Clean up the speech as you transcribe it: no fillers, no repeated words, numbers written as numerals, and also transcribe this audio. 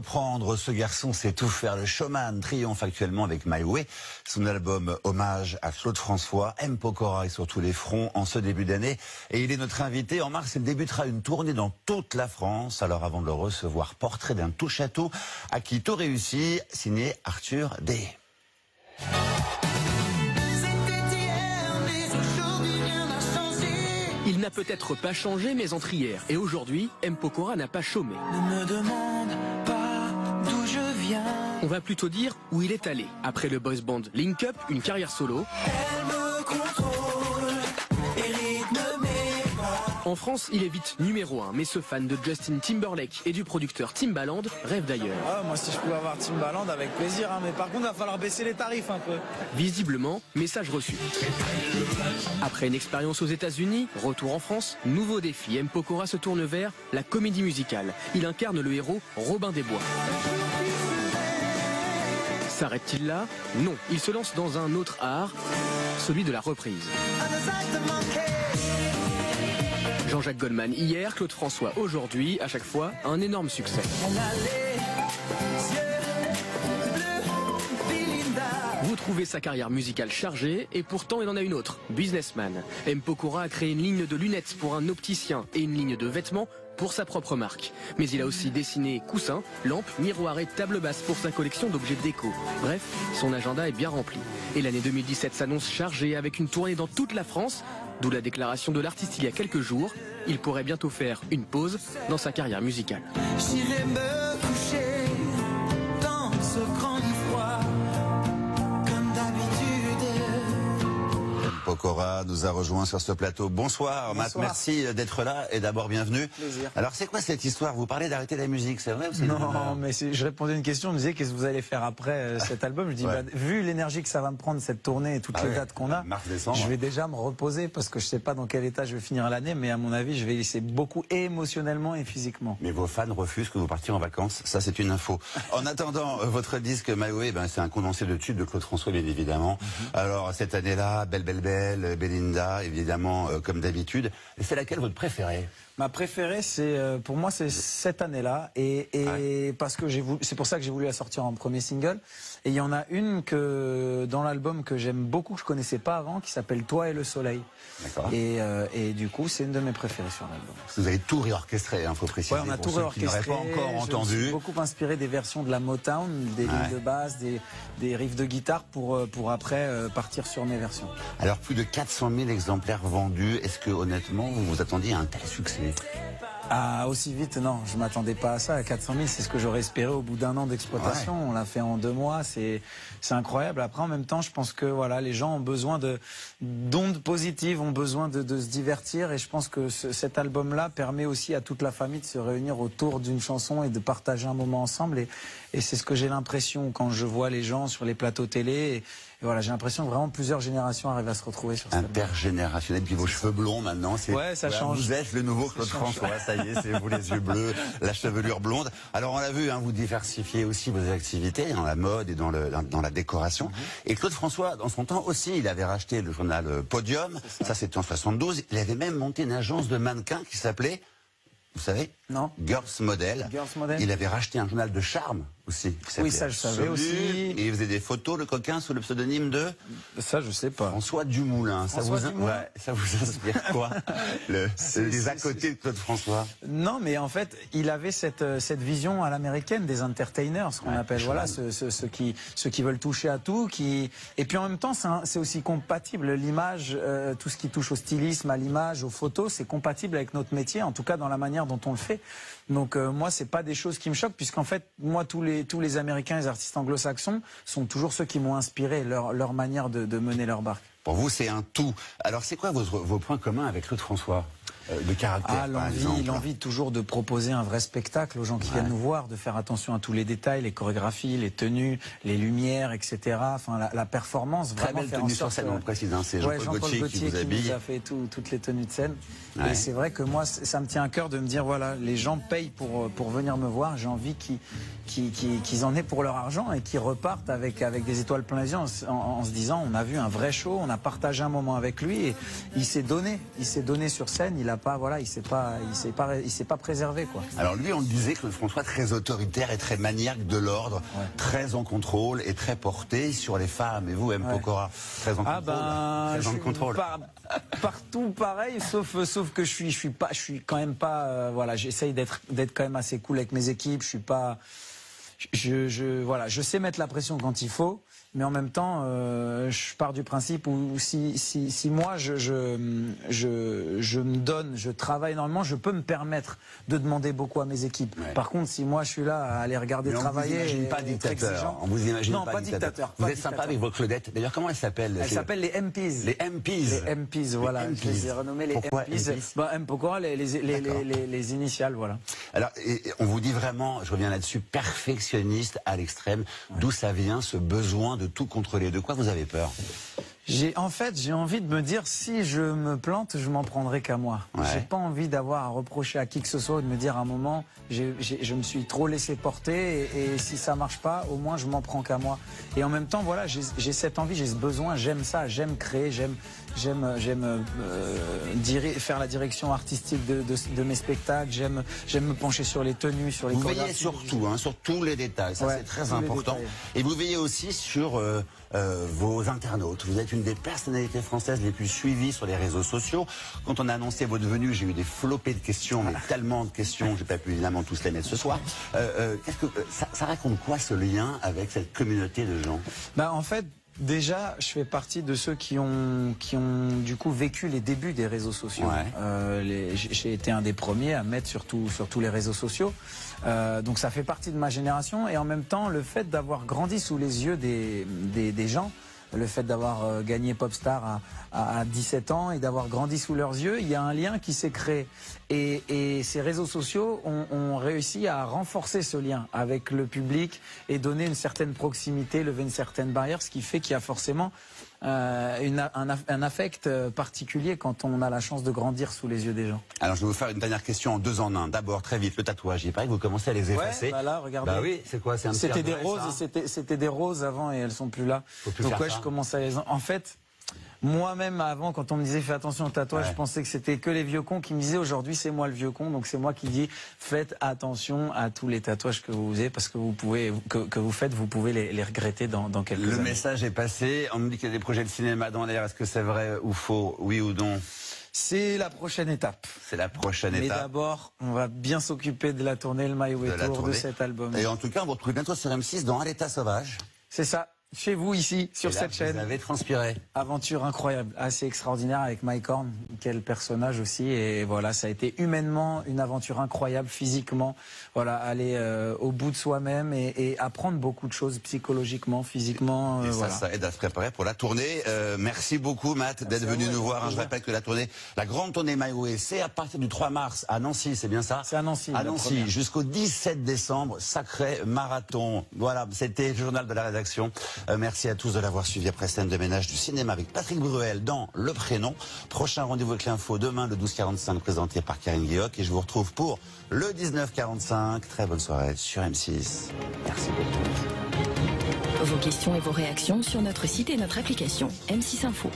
reprendre. Ce garçon sait tout faire. Le showman triomphe actuellement avec My Way. Son album hommage à Claude François. M. Pokora est sur tous les fronts en ce début d'année. Et il est notre invité. En mars, il débutera une tournée dans toute la France. Alors avant de le recevoir, portrait d'un touche-à-tout à qui tout réussit, signé Arthur D. Il n'a peut-être pas changé, mais entre hier et aujourd'hui, M. Pokora n'a pas chômé. Ne me demande pas d'où je viens. On va plutôt dire où il est allé. Après le boys band Link Up, une carrière solo. Elle me contrôle et rythme mes pas. En France, il est vite numéro 1, mais ce fan de Justin Timberlake et du producteur Timbaland rêve d'ailleurs. Ah, moi, si je pouvais avoir Timbaland, avec plaisir, hein, mais par contre, il va falloir baisser les tarifs un peu. Visiblement, message reçu. Après une expérience aux États-Unis, retour en France, nouveau défi. M. Pokora se tourne vers la comédie musicale. Il incarne le héros Robin des Bois. S'arrête-t-il là? Non, il se lance dans un autre art, celui de la reprise. Jean-Jacques Goldman hier, Claude François aujourd'hui, à chaque fois, un énorme succès. Vous trouvez sa carrière musicale chargée, et pourtant il en a une autre, businessman. M. Pokora a créé une ligne de lunettes pour un opticien et une ligne de vêtements pour sa propre marque. Mais il a aussi dessiné coussins, lampes, miroirs et table basse pour sa collection d'objets déco. Bref, son agenda est bien rempli. Et l'année 2017 s'annonce chargée avec une tournée dans toute la France, d'où la déclaration de l'artiste il y a quelques jours. Il pourrait bientôt faire une pause dans sa carrière musicale. J'irai me coucher dans ce grand lit froid, comme d'habitude. Pokora nous a rejoint sur ce plateau. Bonsoir, Matt, merci d'être là et d'abord bienvenue. Plaisir. Alors c'est quoi cette histoire? Vous parlez d'arrêter la musique, c'est vrai ou c'est Non, mais je répondais à une question, on me disait qu'est-ce que vous allez faire après cet album. Je dis, Ouais. vu l'énergie que ça va me prendre, cette tournée et toutes les dates qu'on a, mars, décembre, je vais déjà me reposer parce que je sais pas dans quel état je vais finir l'année, mais à mon avis, je vais laisser beaucoup émotionnellement et physiquement. Mais vos fans refusent que vous partiez en vacances, ça c'est une info. En attendant, votre disque My Way, c'est un condensé de tubes de Claude François, bien évidemment. Alors cette année-là, Belle Belle Belle, Belinda, évidemment, comme d'habitude. Et c'est laquelle votre préférée? Ma préférée, c'est pour moi, c'est cette année-là, et parce que c'est pour ça que j'ai voulu la sortir en premier single. Et il y en a une que dans l'album que j'aime beaucoup, que je connaissais pas avant, qui s'appelle Toi et le Soleil. D'accord. Et du coup, c'est une de mes préférées sur l'album. Vous avez tout réorchestré, faut préciser. Ouais, on a pour tout ceux qui n'auraient réorchestré. pas encore Je me entendu. suis beaucoup inspiré des versions de la Motown, des lignes de basse, des riffs de guitare pour après partir sur mes versions. Alors plus de 400 000 exemplaires vendus. Est-ce que honnêtement vous vous attendiez à un tel succès? Ah, aussi vite, non, je m'attendais pas à ça. À 400 000, c'est ce que j'aurais espéré au bout d'un an d'exploitation. Ouais. On l'a fait en 2 mois, c'est incroyable. Après, en même temps, je pense que voilà, les gens ont besoin d'ondes positives, ont besoin de se divertir, et je pense que cet album-là permet aussi à toute la famille de se réunir autour d'une chanson et de partager un moment ensemble. Et c'est ce que j'ai l'impression quand je vois les gens sur les plateaux télé. Et voilà, j'ai l'impression que vraiment plusieurs générations arrivent à se retrouver sur cet album. Intergénérationnel, puis vos cheveux blonds maintenant, c'est Ouais, ça change. Vous êtes le nouveau Claude François, ça y est, c'est vous les yeux bleus, la chevelure blonde. Alors on l'a vu, vous diversifiez aussi vos activités dans la mode et dans la décoration. Et Claude François, dans son temps aussi, il avait racheté le journal Podium, ça c'était en 72. Il avait même monté une agence de mannequins qui s'appelait, vous savez, Non. Girls Model. Girls Model. Il avait racheté un journal de charme aussi. Oui, ça, je savais Absolu. aussi. Et il faisait des photos, le coquin, sous le pseudonyme de Ça, je sais pas. François Dumoulin. François Dumoulin. Ça vous inspire quoi? Les à côté de Claude François. Non, mais en fait, il avait cette vision à l'américaine des entertainers, ce qu'on appelle, voilà, ceux qui veulent toucher à tout, et puis en même temps, c'est aussi compatible. L'image, tout ce qui touche au stylisme, à l'image, aux photos, c'est compatible avec notre métier, en tout cas dans la manière dont on le fait. Donc moi, c'est pas des choses qui me choquent, puisqu'en fait, moi, tous les Américains, les artistes anglo-saxons, sont toujours ceux qui m'ont inspiré, leur manière de mener leur barque. Pour vous, c'est un tout. Alors, c'est quoi vos points communs avec Claude François? De caractère, par exemple. L'envie toujours de proposer un vrai spectacle aux gens qui viennent nous voir, de faire attention à tous les détails, les chorégraphies, les tenues, les lumières, etc. Enfin, la performance, très vraiment belle faire tenue en sur sorte scène, on précise. C'est Jean-Paul Gaultier qui vous habille. nous a fait toutes les tenues de scène. Ouais. Et c'est vrai que moi, ça me tient à cœur de me dire, voilà, les gens payent pour venir me voir. J'ai envie qu'ils en aient pour leur argent et qu'ils repartent avec des étoiles plein les yeux en se disant, on a vu un vrai show, on a partagé un moment avec lui et il s'est donné sur scène, il a pas, voilà, il s'est pas préservé, quoi. Alors lui, on le disait, Claude François, très autoritaire et très maniaque de l'ordre, très en contrôle et très porté sur les femmes. Et vous, M. Pokora, très en contrôle. Très en contrôle. Partout pareil, sauf que je suis quand même pas, voilà, j'essaye d'être quand même assez cool avec mes équipes. Je suis pas, voilà, je sais mettre la pression quand il faut. Mais en même temps, je pars du principe où si moi je me donne, je travaille énormément, je peux me permettre de demander beaucoup à mes équipes. Ouais. Par contre, si moi je suis là à aller regarder travailler, on vous imagine pas dictateur. On vous imagine non, pas dictateur. Vous êtes sympa avec vos Claudettes. D'ailleurs, comment elles s'appellent? Elles s'appellent les MPs. Les MPs. Les MPs, voilà. Je les ai renommées les MPs. Bah, pourquoi les initiales, voilà. Alors, on vous dit vraiment, je reviens là-dessus, perfectionniste à l'extrême. Ouais. D'où ça vient ce besoin de tout contrôler? De quoi vous avez peur? En fait, j'ai envie de me dire, si je me plante, je m'en prendrai qu'à moi. Ouais. J'ai pas envie d'avoir à reprocher à qui que ce soit, de me dire à un moment, je me suis trop laissé porter et si ça marche pas, au moins je m'en prends qu'à moi. Et en même temps, voilà, j'ai cette envie, j'ai ce besoin, j'aime ça, j'aime créer, j'aime faire la direction artistique de mes spectacles, j'aime me pencher sur les tenues, sur les chorégraphies. Vous veillez surtout, hein, sur tous les détails, ça c'est très important. Et vous veillez aussi sur vos internautes. Vous êtes une des personnalités françaises les plus suivies sur les réseaux sociaux. Quand on a annoncé votre venue, j'ai eu des flopées de questions, mais tellement de questions, j'ai pas pu évidemment tous les mettre ce soir. Ça raconte quoi ce lien avec cette communauté de gens? Bah, en fait, déjà, je fais partie de ceux qui ont du coup vécu les débuts des réseaux sociaux. Ouais. J'ai été un des premiers à mettre sur tous les réseaux sociaux. Donc ça fait partie de ma génération et en même temps, le fait d'avoir grandi sous les yeux des gens, le fait d'avoir gagné Popstar à 17 ans et d'avoir grandi sous leurs yeux, il y a un lien qui s'est créé. Et ces réseaux sociaux ont réussi à renforcer ce lien avec le public et donner une certaine proximité, lever une certaine barrière, ce qui fait qu'il y a forcément un affect particulier quand on a la chance de grandir sous les yeux des gens. Alors je vais vous faire une dernière question en 2 en 1. D'abord, très vite, le tatouage. Il paraît que vous commencez à les effacer. Ouais, bah là, regardez. Bah oui, c'est quoi? C'était des roses, c'était des roses avant et elles sont plus là. Donc ouais, je commence à les... En fait, moi-même avant, quand on me disait fais attention au tatouage, je pensais que c'était que les vieux cons qui me disaient aujourd'hui c'est moi le vieux con, donc c'est moi qui dis faites attention à tous les tatouages que vous avez parce que vous pouvez vous pouvez les regretter dans quelques années. Le message est passé. On me dit qu'il y a des projets de cinéma dans l'air. Est-ce que c'est vrai ou faux? Oui ou non? C'est la prochaine étape. C'est la prochaine étape. Mais d'abord, on va bien s'occuper de la tournée, le My Way Tour de cet album. Et en tout cas, on vous retrouve bientôt sur M6 dans À l'état sauvage. C'est ça. Chez vous, ici, sur cette chaîne. Vous avez transpiré. Aventure incroyable, assez extraordinaire avec Mike Horn. Quel personnage aussi. Et voilà, ça a été humainement une aventure incroyable, physiquement. Voilà, aller au bout de soi-même et apprendre beaucoup de choses psychologiquement, physiquement. Et voilà. ça aide à se préparer pour la tournée. Merci beaucoup, Matt, d'être venu nous voir. Je rappelle que la grande tournée My Way, c'est à partir du 3 mars à Nancy, c'est bien ça? C'est à Nancy. À Nancy, jusqu'au 17 décembre, sacré marathon. Voilà, c'était le journal de la rédaction. Merci à tous de l'avoir suivi après scène de ménage du cinéma avec Patrick Bruel dans Le Prénom. Prochain rendez-vous avec l'info demain, le 12h45, présenté par Karine Guilloc. Et je vous retrouve pour le 19h45. Très bonne soirée sur M6. Merci beaucoup. Vos questions et vos réactions sur notre site et notre application M6 Info.